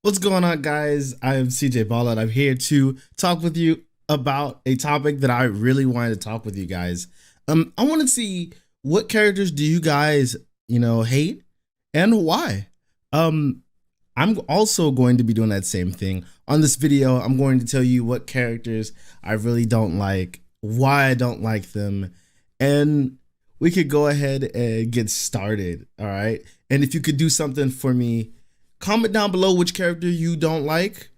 What's going on, guys? I'm CJ Ball, and I'm here to talk with you about a topic that I really wanted to talk with you guys. I want to see what characters do you guys, hate and why. I'm also going to be doing that same thing on this video. I'm going to tell you what characters I really don't like, why I don't like them, and we could go ahead and get started. All right. And if you could do something for me, comment down below which character you don't like,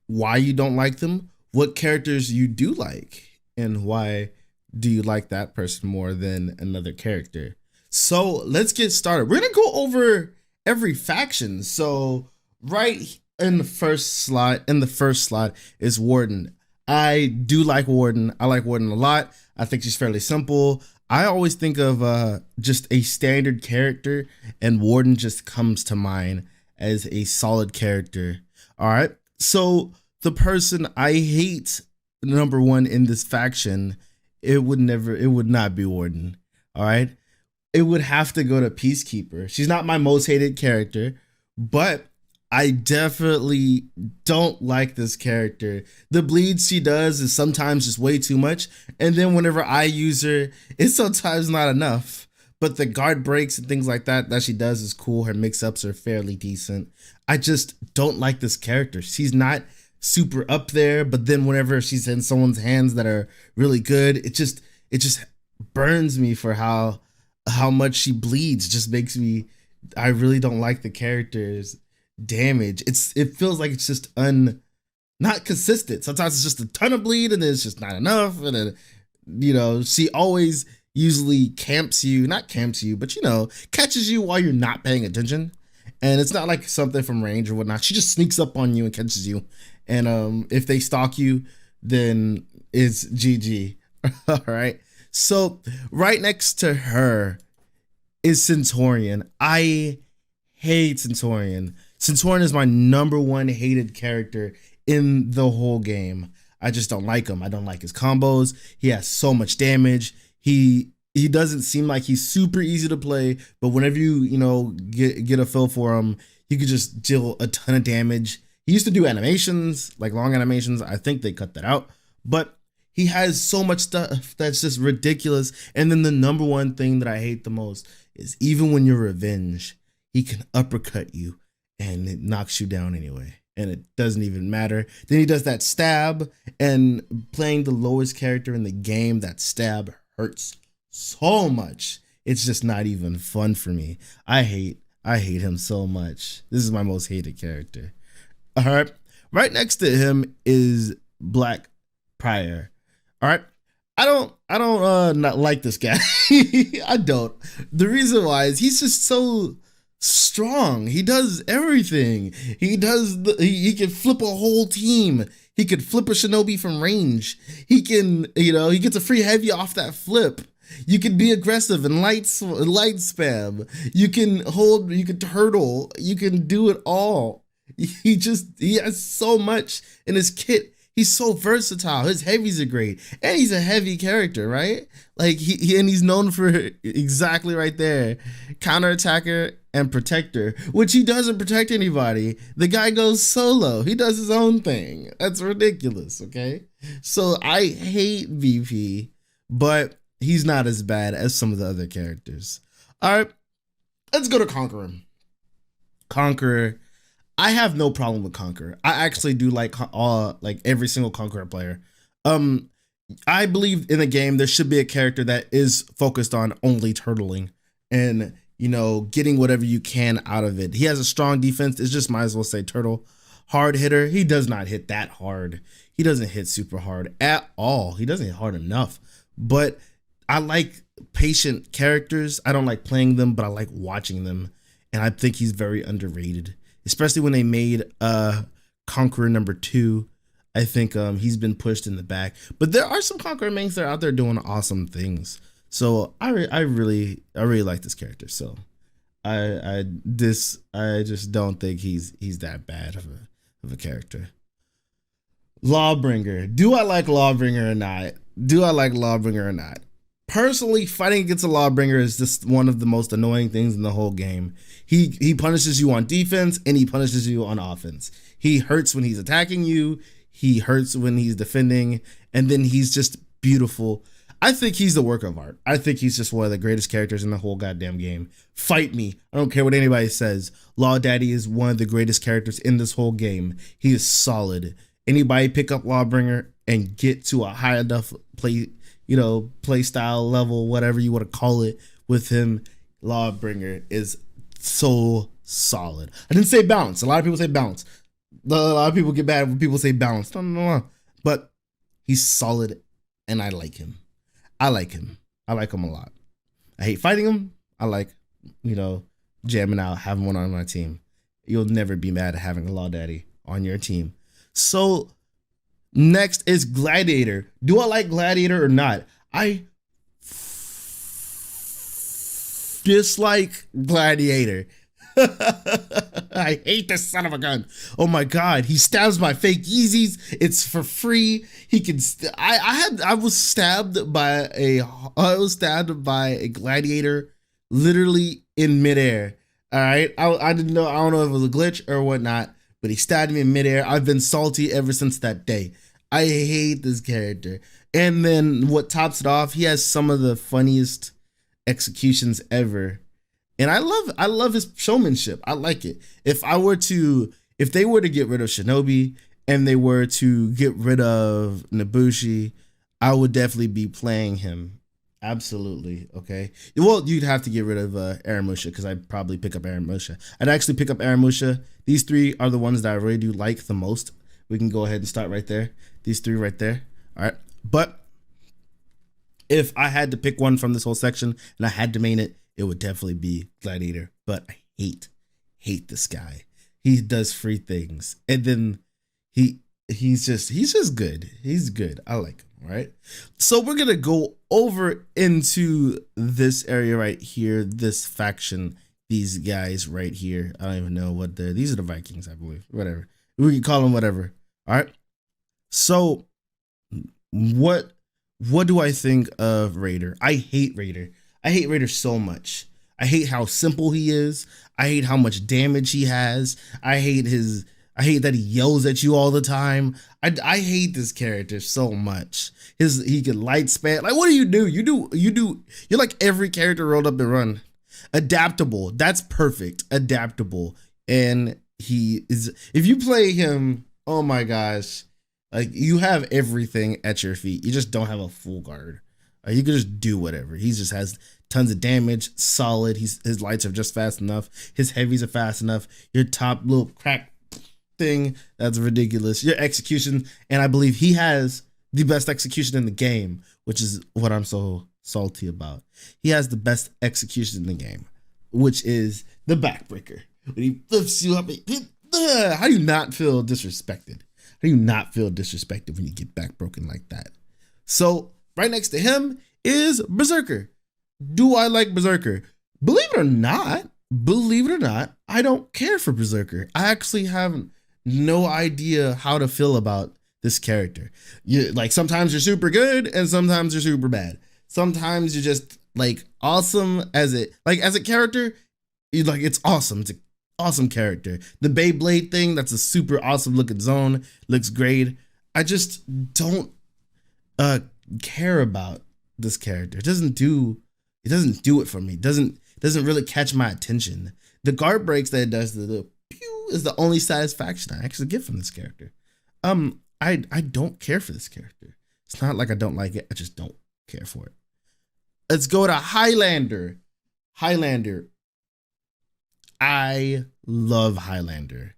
why you don't like them, what characters you do like, and why do you like that person more than another character. So let's get started. We're gonna go over every faction. So right in the first slot is Warden. I do like Warden. I like Warden a lot. I think she's fairly simple. I always think of just a standard character, and Warden just comes to mind as a solid character. All right. So the person I hate, number one in this faction, it would not be Warden. All right. It would have to go to Peacekeeper. She's not my most hated character, but I definitely don't like this character. The bleeds she does is sometimes just way too much. And then whenever I use her, it's sometimes not enough. But the guard breaks and things like that she does is cool. Her mix-ups are fairly decent. I just don't like this character. She's not super up there, but then whenever she's in someone's hands that are really good, it just burns me for how much she bleeds. Just makes me, I really don't like the character's damage. It feels like it's just not consistent. Sometimes it's just a ton of bleed and then it's just not enough. And then, she always usually not camps you, but catches you while you're not paying attention. And it's not like something from range or whatnot. She just sneaks up on you and catches you. And if they stalk you, then it's GG. All right. So right next to her is Centurion. I hate Centurion. Centurion is my number one hated character in the whole game. I just don't like him. I don't like his combos. He has so much damage. He doesn't seem like he's super easy to play, but whenever you get a feel for him, he could just deal a ton of damage. He used to do animations, like long animations. I think they cut that out, but he has so much stuff that's just ridiculous. And then the number one thing that I hate the most is even when you're revenge, he can uppercut you and it knocks you down anyway. And it doesn't even matter. Then he does that stab, and playing the lowest character in the game, that stab hurts so much. It's just not even fun for me. I hate him so much. This is my most hated character. All right. Right next to him is Black Prior. All right. I don't not like this guy. I don't. The reason why is he's just so strong. He does everything. He he can flip a whole team. He could flip a shinobi from range. He can, he gets a free heavy off that flip. You can be aggressive and light spam. You can turtle. You can do it all. He has so much in his kit. He's so versatile. His heavies are great. And he's a heavy character, right? Like he's known for exactly right there. Counterattacker and protector, which he doesn't protect anybody. The guy goes solo. He does his own thing. That's ridiculous, okay? So I hate VP, but he's not as bad as some of the other characters. All right, let's go to Conqueror. Conqueror, I have no problem with Conqueror. I actually do like every single Conqueror player. I believe in a game there should be a character that is focused on only turtling and getting whatever you can out of it. He has a strong defense. It's just might as well say turtle. Hard hitter. He does not hit that hard. He doesn't hit super hard at all. He doesn't hit hard enough. But I like patient characters. I don't like playing them, but I like watching them. And I think he's very underrated, especially when they made Conqueror #2. I think he's been pushed in the back. But there are some Conqueror mains that are out there doing awesome things. So I really like this character. So I just don't think he's that bad of a character. Lawbringer. Do I like Lawbringer or not? Personally, fighting against a Lawbringer is just one of the most annoying things in the whole game. He punishes you on defense and he punishes you on offense. He hurts when he's attacking you, he hurts when he's defending, and then he's just beautiful. I think he's the work of art. I think he's just one of the greatest characters in the whole goddamn game. Fight me. I don't care what anybody says. Law Daddy is one of the greatest characters in this whole game. He is solid. Anybody pick up Lawbringer and get to a high enough play style level, whatever you want to call it, with him, Lawbringer is so solid. I didn't say balance. A lot of people say balance. A lot of people get mad when people say balance. No. But he's solid and I like him. I like him a lot. I hate fighting him. I like, jamming out, having one on my team. You'll never be mad at having a Law Daddy on your team. So next is Gladiator. Do I like Gladiator or not? I dislike Gladiator. I hate this son of a gun. Oh my god, he stabs my fake Yeezys. It's for free. He can. I was stabbed by a Gladiator, literally in midair. All right, I didn't know. I don't know if it was a glitch or whatnot, but he stabbed me in midair. I've been salty ever since that day. I hate this character. And then what tops it off, he has some of the funniest executions ever. And I love his showmanship. I like it. If they were to get rid of Shinobi and they were to get rid of Nobushi, I would definitely be playing him. Absolutely. Okay. Well, you'd have to get rid of Aramusha, because I'd probably pick up Aramusha. I'd actually pick up Aramusha. These three are the ones that I really do like the most. We can go ahead and start right there. These three right there. All right. But if I had to pick one from this whole section and I had to main it, it would definitely be Gladiator. But I hate this guy. He does free things. And then he's just good. He's good. I like him. All right. So we're going to go over into this area right here, this faction, these guys right here. I don't even know what these are the Vikings, I believe. Whatever. We can call them whatever. All right. So what do I think of Raider? I hate Raider. I hate Raider so much. I hate how simple he is. I hate how much damage he has. I hate that he yells at you all the time. I hate this character so much. He can light span. Like, what do? You're like every character rolled up and run. Adaptable. That's perfect. Adaptable. And he is, if you play him, oh my gosh, like, you have everything at your feet. You just don't have a full guard. You can just do whatever. He just has tons of damage, solid. His lights are just fast enough. His heavies are fast enough. Your top little crack thing, that's ridiculous. Your execution, and I believe he has the best execution in the game, which is what I'm so salty about. He has the best execution in the game, which is the backbreaker. When he lifts you up, how do you not feel disrespected? How do you not feel disrespected when you get backbroken like that? So right next to him is Berserker. Do I like Berserker? Believe it or not, I don't care for Berserker. I actually have no idea how to feel about this character. Sometimes you're super good and sometimes you're super bad. Sometimes you're just like awesome as a character. It's awesome. It's an awesome character. The Beyblade thing, that's a super awesome looking zone. Looks great. I just don't care about this character. It doesn't do it for me. It doesn't really catch my attention. The guard breaks that it does, the pew, is the only satisfaction I actually get from this character. I don't care for this character. It's not like I don't like it. I just don't care for it. Let's go to Highlander. I love Highlander.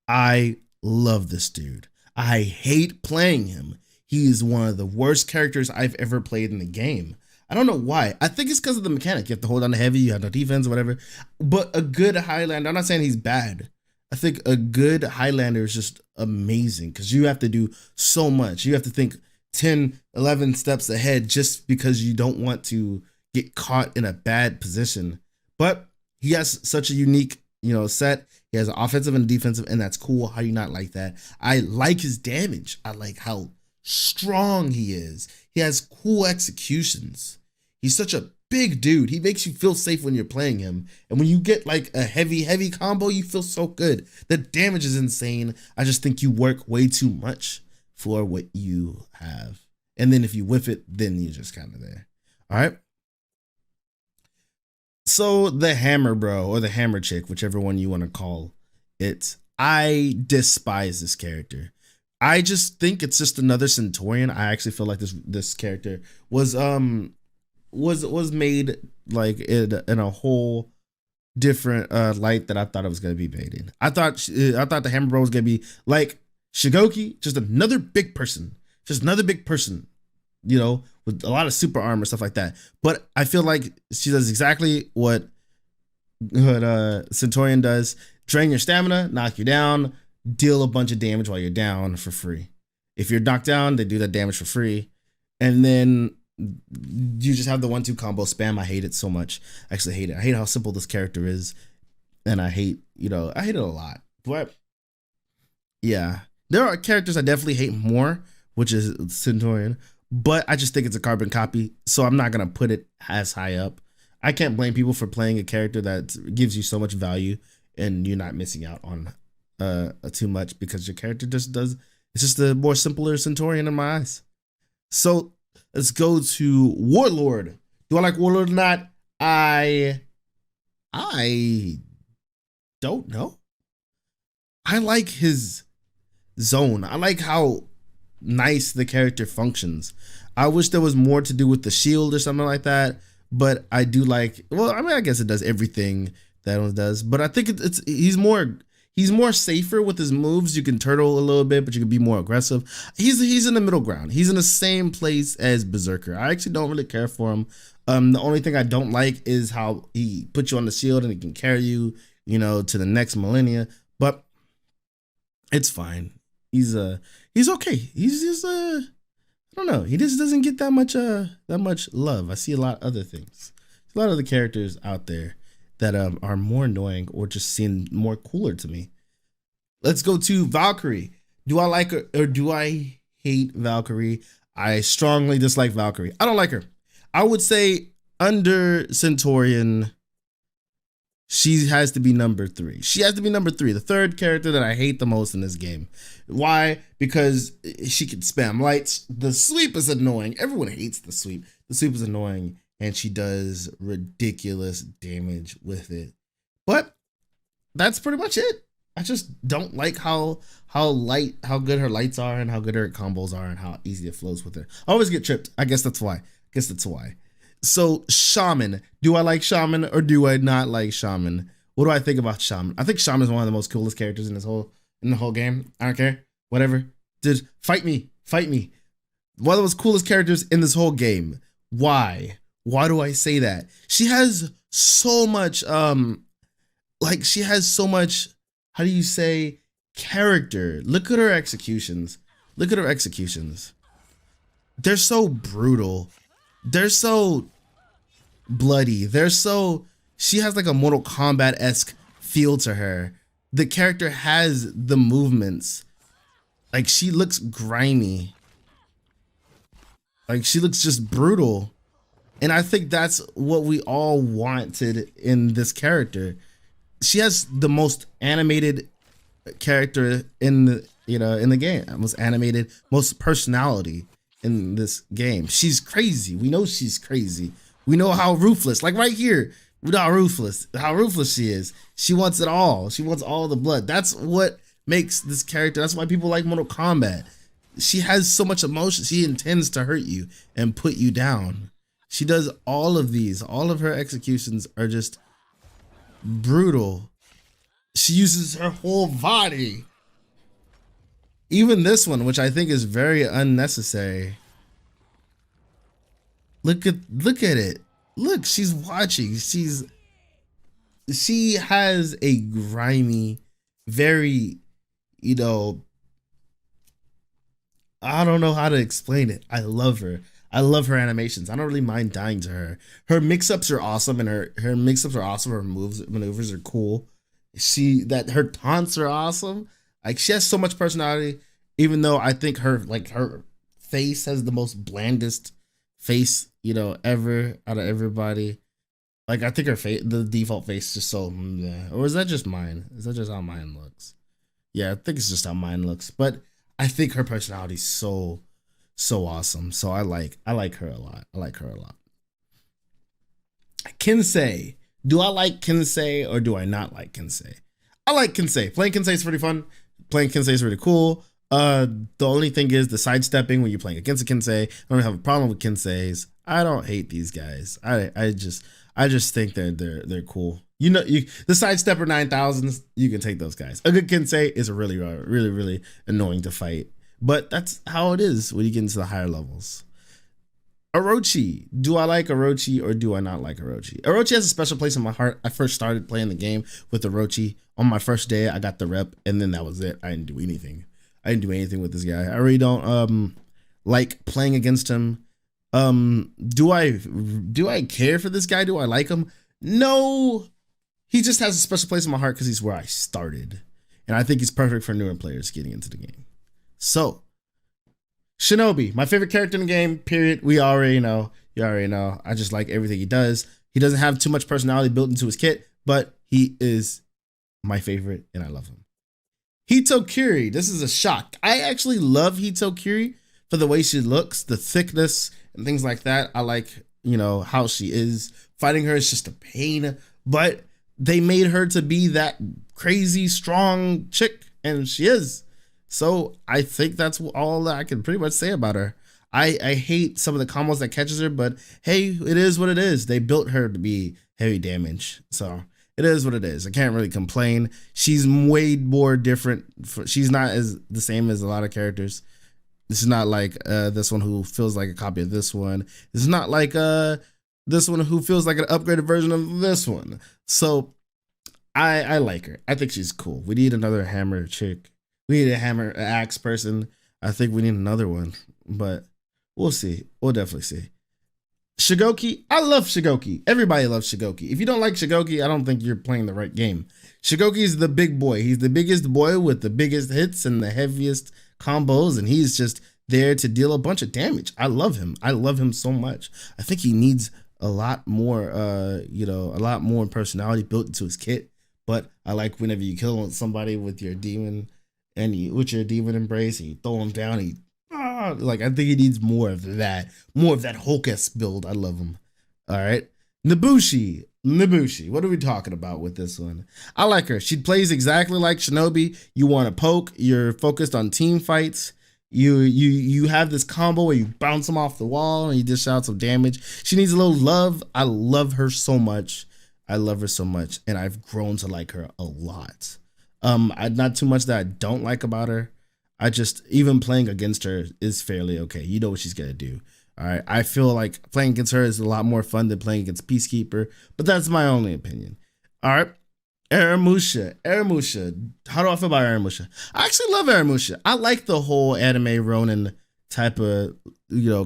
I love this dude. I hate playing him. He is one of the worst characters I've ever played in the game. I don't know why. I think it's because of the mechanic. You have to hold on to heavy, you have no defense, whatever. But a good Highlander, I'm not saying he's bad. I think a good Highlander is just amazing because you have to do so much. You have to think 10, 11 steps ahead just because you don't want to get caught in a bad position. But he has such a unique, set. He has an offensive and defensive, and that's cool. How do you not like that? I like his damage. I like how strong he is. He has cool executions. He's such a big dude. He makes you feel safe when you're playing him. And when you get like a heavy combo, you feel so good. The damage is insane. I just think you work way too much for what you have. And then if you whiff it, then you're just kind of there. All right. So the hammer bro, or the hammer chick, whichever one you want to call it, I despise this character. I just think it's just another Centurion. I actually feel like this character was made like in a whole different light that I thought it was gonna be made in. I thought the hammer bro was gonna be like Shigoki, just another big person, you know, with a lot of super armor, stuff like that. But I feel like she does exactly what Centurion does: drain your stamina, knock you down, deal a bunch of damage while you're down for free. If you're knocked down, they do that damage for free, and then you just have the 1-2 combo spam. I hate it so much. I actually hate it. I hate how simple this character is, and I hate it a lot. But yeah, there are characters I definitely hate more, which is Centurion. But I just think it's a carbon copy, so I'm not gonna put it as high up. I can't blame people for playing a character that gives you so much value and you're not missing out on too much, because your character just does. It's just a more simpler Centurion in my eyes. So let's go to Warlord. Do I like Warlord or not? I don't know. I like his zone. I like how nice the character functions. I wish there was more to do with the shield or something like that, but I do like, well, I mean, I guess it does everything that one does, but I think he's more safer with his moves. You can turtle a little bit, but you can be more aggressive. He's in the middle ground. He's in the same place as Berserker. I actually don't really care for him. The only thing I don't like is how he puts you on the shield and he can carry you, to the next millennia, but it's fine. He's okay. He's just I don't know. He just doesn't get that much love. I see a lot of other things. There's a lot of other characters out there that are more annoying or just seem more cooler to me. Let's go to Valkyrie. Do I like her or do I hate Valkyrie? I strongly dislike Valkyrie. I don't like her. I would say under Centurion, she has to be number 3. She has to be number 3, the third character that I hate the most in this game. Why? Because she can spam lights. The sweep is annoying. Everyone hates the sweep. The sweep is annoying, and she does ridiculous damage with it. But that's pretty much it. I just don't like how good her lights are and how good her combos are and how easy it flows with her. I always get tripped. I guess that's why. So Shaman, do I like Shaman or do I not like Shaman? What do I think about Shaman? I think Shaman is one of the most coolest characters in the whole game. I don't care. Whatever. Just fight me. One of the most coolest characters in this whole game. Why? Why do I say that? She has so much how do you say, character. Look at her executions. They're so brutal. They're so bloody. She has like a Mortal Kombat-esque feel to her. The character has the movements. Like, she looks grimy. Like, she looks just brutal. And I think that's what we all wanted in this character. She has the most animated character in the game. Most animated, most personality in this game. She's crazy. We know she's crazy. We know how ruthless, like right here, we know how ruthless she is. She wants it all. She wants all the blood. That's what makes this character. That's why people like Mortal Kombat. She has so much emotion. She intends to hurt you and put you down. She does all of these. All of her executions are just brutal. She uses her whole body. Even this one, which I think is very unnecessary. Look at it. Look, she's watching. She has a grimy, very, I don't know how to explain it. I love her. I love her animations. I don't really mind dying to her. Her mix-ups are awesome, and her mix-ups are awesome. Her maneuvers are cool. Her taunts are awesome. Like, she has so much personality, even though I think her face has the most blandest face ever out of everybody. Like I think her face, the default face, is just so. Or is that just mine? Is that just how mine looks? Yeah, I think it's just how mine looks. But I think her personality's so awesome. So I like her a lot. I like her a lot. Kinsei. Do I like Kinsei or do I not like Kinsei? I like Kinsei. Playing Kinsei is pretty fun. Playing Kinsei is really cool. The only thing is the sidestepping when you're playing against a Kinsei. I don't have a problem with Kinseis. I don't hate these guys. I just think they're cool. The sidestepper 9000s, you can take those guys. A good Kinsei is really annoying to fight, but that's how it is when you get into the higher levels. Orochi. Do I like Orochi or do I not like Orochi? Orochi has a special place in my heart. I first started playing the game with Orochi. On my first day, I got the rep, and then that was it. I didn't do anything. With this guy. I really don't like playing against him. Do I care for this guy? Do I like him? No. He just has a special place in my heart because he's where I started. And I think he's perfect for newer players getting into the game. So, Shinobi, my favorite character in the game, period. We already know. You already know. I just like everything he does. He doesn't have too much personality built into his kit, but he is my favorite and I love him. Hitokiri, this is a shock. I actually love Hitokiri for the way she looks, the thickness and things like that. I like, how she is. Fighting her is just a pain, but they made her to be that crazy strong chick, and she is. So I think that's all that I can pretty much say about her. I hate some of the combos that catches her, but hey, it is what it is. They built her to be heavy damage, so it is what it is. I can't really complain. She's way more different. She's not as the same as a lot of characters. This is not like this one who feels like a copy of this one. This is not like this one who feels like an upgraded version of this one. So I like her. I think she's cool. We need another hammer chick. We need a hammer axe person. I think we need another one, but we'll see. We'll definitely see. Shigoki, I love Shigoki. Everybody loves Shigoki. If you don't like Shigoki, I don't think you're playing the right game. Shigoki is the big boy. He's the biggest boy with the biggest hits and the heaviest combos, and he's just there to deal a bunch of damage. I love him. I love him so much. I think he needs a lot more, a lot more personality built into his kit. But I like whenever you kill somebody with your demon with your demon embrace and you throw him down, I think he needs more of that Hulk-esque build. I love him. All right. Nobushi, what are we talking about with this one? I like her. She plays exactly like Shinobi. You want to poke, you're focused on team fights. You have this combo where you bounce them off the wall and you dish out some damage. She needs a little love. I love her so much. And I've grown to like her a lot. Not too much that I don't like about her. I just, even playing against her is fairly okay. You know what she's gonna do. All right. I feel like playing against her is a lot more fun than playing against Peacekeeper, but that's my only opinion. All right. Aramusha. How do I feel about Aramusha? I actually love Aramusha. I like the whole anime Ronin type of,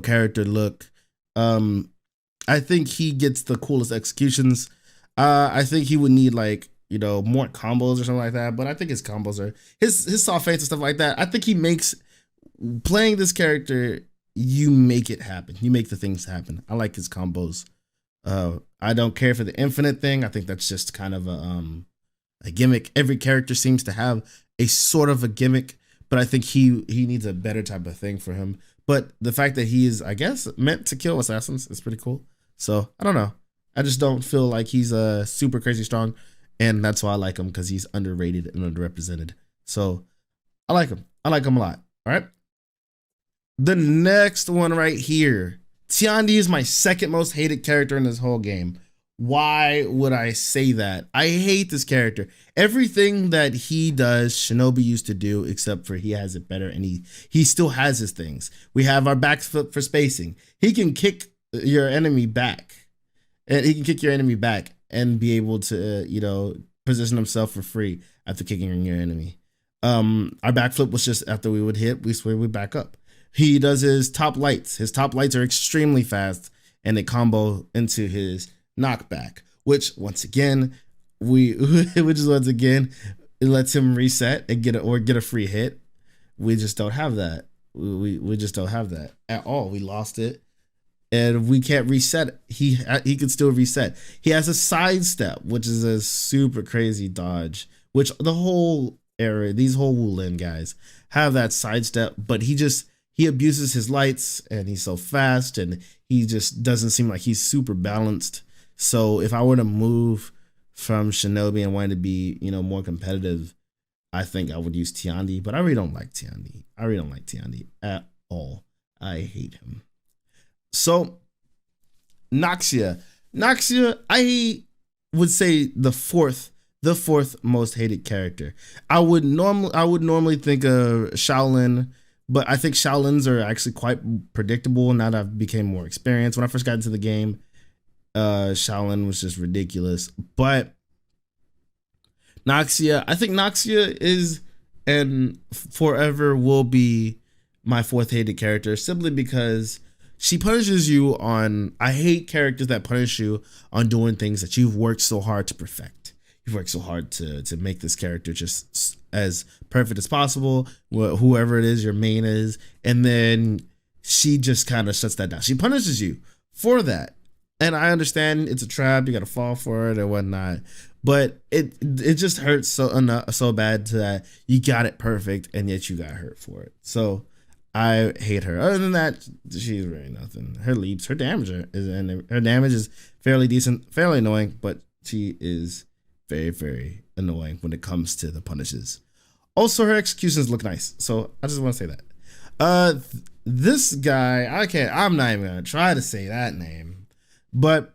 character look. I think he gets the coolest executions. I think he would need more combos or something like that, but I think his combos are his soft feints and stuff like that. I think he makes playing this character, you make it happen. You make the things happen. I like his combos. I don't care for the infinite thing. I think that's just kind of a gimmick. Every character seems to have a sort of a gimmick, but I think he needs a better type of thing for him. But the fact that he is, I guess, meant to kill assassins is pretty cool. So I don't know. I just don't feel like he's super crazy strong. And that's why I like him, because he's underrated and underrepresented. So I like him. I like him a lot. All right. The next one right here. Tiandi is my second most hated character in this whole game. Why would I say that? I hate this character. Everything that he does, Shinobi used to do, except for he has it better, and he still has his things. We have our backflip for spacing. He can kick your enemy back. And he can kick your enemy back and be able to, position himself for free after kicking your enemy. Our backflip was just after we would hit, we would back up. He does his top lights. His top lights are extremely fast and they combo into his knockback, which once again, it lets him reset and get a free hit. We just don't have that. We just don't have that at all. We lost it. and we can't reset. He can still reset. He has a sidestep, which is a super crazy dodge. Which the whole area, these whole Wulin guys have that sidestep, but he abuses his lights, and he's so fast, and he just doesn't seem like he's super balanced. So if I were to move from Shinobi and wanted to be, more competitive, I think I would use Tiandi, but I really don't like Tiandi. I really don't like Tiandi at all. I hate him. So Noxia, I would say the fourth most hated character. I would normally think of Shaolin, but I think Shaolins are actually quite predictable now that I've became more experienced. When I first got into the game, Shaolin was just ridiculous. But Noxia, I think Noxia is and forever will be my fourth hated character, simply because she punishes you on. I hate characters that punish you on doing things that you've worked so hard to perfect. You've worked so hard to make this character just as perfect as possible, whoever it is your main is, and then she just kind of shuts that down. She punishes you for that, and I understand it's a trap. You got to fall for it and whatnot, but it just hurts so bad that you got it perfect and yet you got hurt for it. So I hate her. Other than that, she's really nothing. Her leaps, her damage is fairly decent, fairly annoying, but she is very, very annoying when it comes to the punishes. Also, her executions look nice, so I just want to say that. This guy, I'm not even gonna try to say that name, but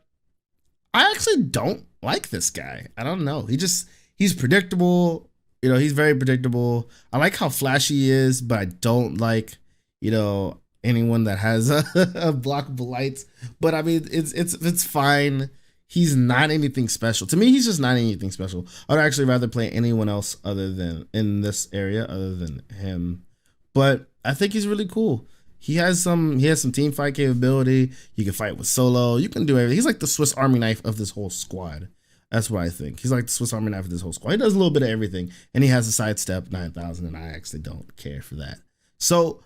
I actually don't like this guy. I don't know. He's predictable. He's very predictable. I like how flashy he is, but I don't like, anyone that has a blockable lights. But I mean, it's fine. He's not anything special. To me, he's just not anything special. I'd actually rather play anyone else other than in this area other than him. But I think he's really cool. He has some team fight capability. You can fight with solo. You can do everything. He's like the Swiss Army knife of this whole squad. That's what I think. He's like the Swiss Army knife of this whole squad. He does a little bit of everything. And he has a sidestep 9,000, and I actually don't care for that. So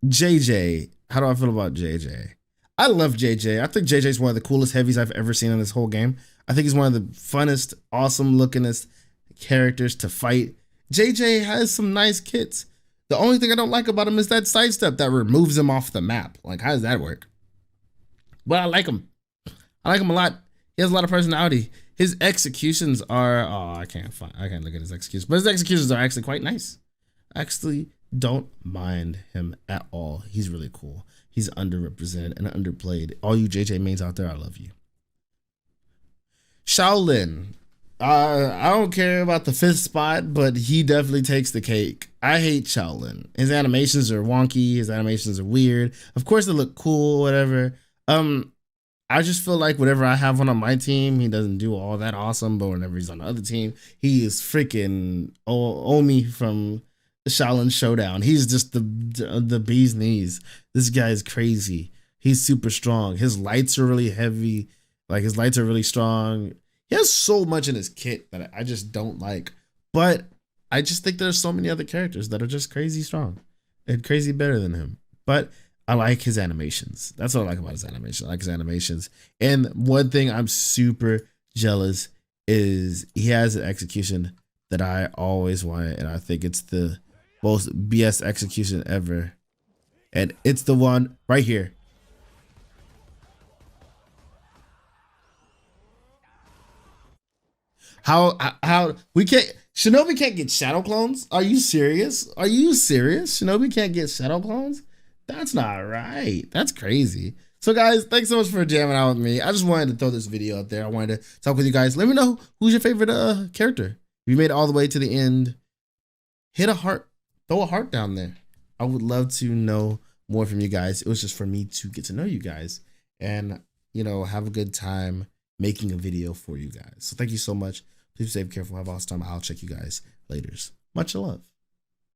JJ, how do I feel about JJ? I love JJ. I think JJ is one of the coolest heavies I've ever seen in this whole game. I think he's one of the funnest, awesome lookingest characters to fight. JJ has some nice kits. The only thing I don't like about him is that sidestep that removes him off the map. Like, how does that work? But I like him. I like him a lot. He has a lot of personality. His executions are, I can't look at his executions, but his executions are actually quite nice. I actually don't mind him at all. He's really cool. He's underrepresented and underplayed. All you JJ mains out there, I love you. Shaolin. I don't care about the fifth spot, but he definitely takes the cake. I hate Shaolin. His animations are wonky. His animations are weird. Of course, they look cool, whatever. I just feel like whenever I have one on my team, he doesn't do all that awesome. But whenever he's on the other team, he is freaking Omi from Shaolin Showdown. He's just the bee's knees. This guy is crazy. He's super strong. His lights are really heavy. Like, his lights are really strong. He has so much in his kit that I just don't like. But I just think there's so many other characters that are just crazy strong and crazy better than him. But I like his animations. That's what I like about his animation. I like his animations. And one thing I'm super jealous is he has an execution that I always wanted, and I think it's the most BS execution ever. And it's the one right here. How we can't, Shinobi can't get shadow clones? Are you serious? Are you serious? Shinobi can't get shadow clones? That's not right. That's crazy. So guys, thanks so much for jamming out with me. I just wanted to throw this video out there. I wanted to talk with you guys. Let me know who's your favorite character. If you made it all the way to the end, hit a heart, throw a heart down there. I would love to know more from you guys. It was just for me to get to know you guys and, have a good time making a video for you guys. So thank you so much. Please be safe, careful, have awesome time. I'll check you guys later. Much love.